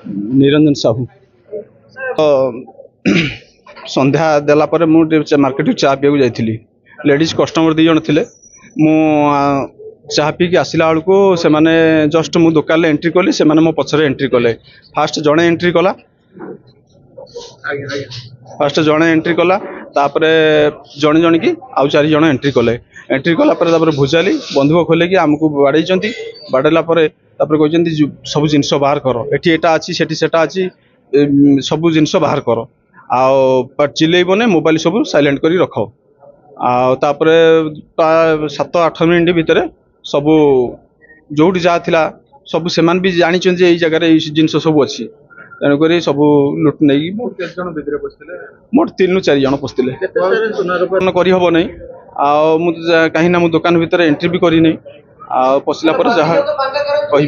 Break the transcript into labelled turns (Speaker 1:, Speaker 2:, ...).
Speaker 1: निरंजन साहू संध्या देलापर मुझे मार्केट चा peak जाइली ladies customer दी जन थे मु चाह पीक आसला बेलू से जस्ट मु दुकान एंट्री कली से मो पछरे एंट्री कले फास्ट जड़े एंट्री कला फास्ट जड़े एंट्री कला जड़े जन की आउ 4 जन एंट्री कले भुजाली बंधुक खोल आमको बाड़े बाड़ेला कहते सब जिनस बाहर कर एटी एटा अच्छी सेठी सेटा अच्छी सब जिनस बाहर कर आ चिल्लेबने मोबाइल सब साइलेंट कर रख आपर 7-8 मिनट भितर सब जो जहाँ थिला सब से भी जानी जगह जिनस सब अच्छी तेणुक सब लुट नहीं मोट 3-4 जन पशि करहब नहीं कहीं मु दुकान भितर एंट्री भी करनी पशिला जहाँ कह